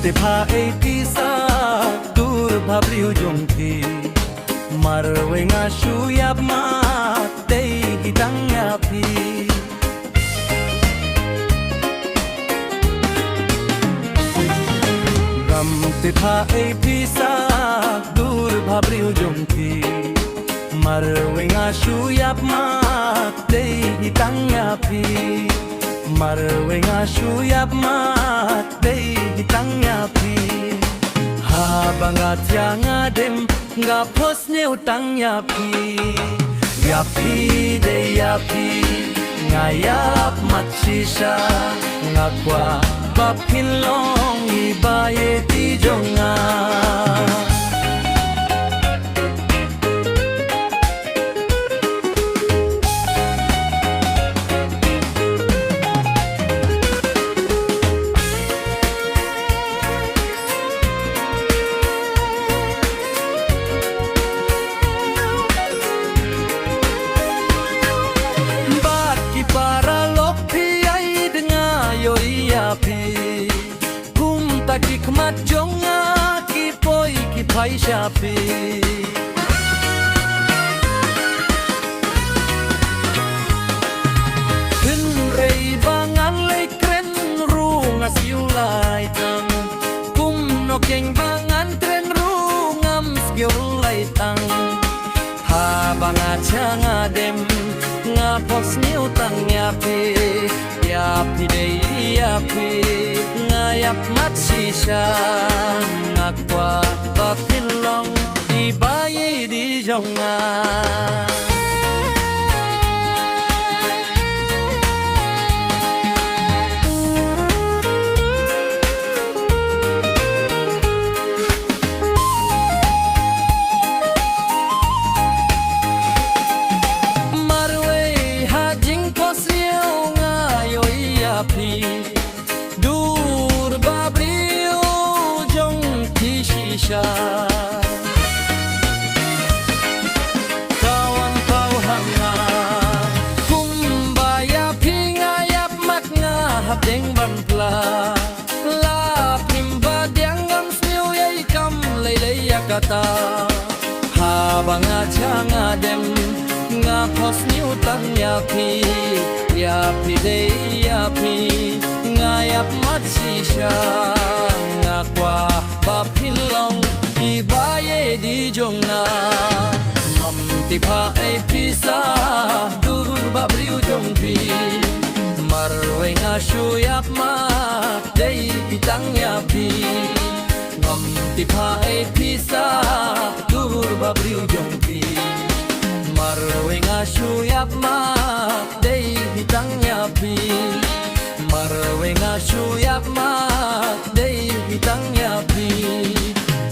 te pha ei ti sa dur bhabriu jong thi marwe nga shu yap ma te hitang ya phi ram te pha ei ti sa dur bhabriu jong thi marwe nga shu yap ma te hitang ya phi marwe nga shu yap ma te hitang ya phi ha banga tia nga dem nga pos neu tang ya phi de ya phi nga yap mat chi sha nga kwa ba phin long i ba ye ti jong nga ki khmat jonga ki poi ki phai sha pi hin rei bangan le kren ru nga siu lai tang kum no keng bangan tren ru ngam skiu lai tang ha banga changa dem nga pos niu tang ya pi dei ya pi yap mat si sha nga kwa ba phin long di ba ye di jong nga marwe ha jing ko siêu nga yo ya phi kawan kau hanga kumbaya pinga yap mat nga hap deng ban pla la pimba diang ngam smiu yai kam lei lei yakata ha banga changa dem nga phos niu tang ya phi dei ya phi nga yap mat si sha nga kwa ba phin long i ba ye di jong na mam ti pha ai pi sa dur ba briu jong pi marwe nga shu yap ma dei bitang ya pi mam ti pha ai pi sa dur ba briu jong pi marwe nga shu yap ma dei bitang ya pi marwe nga shu yap ma dei bitang ya pi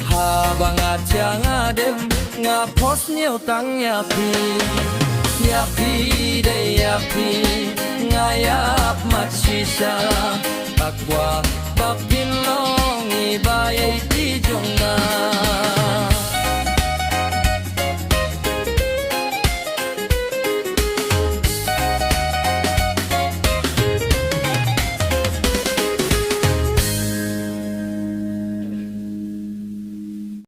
ha banga changa dem nga pos niu tang ya pi de ya pi nga yap mat si sha akwa ba pin long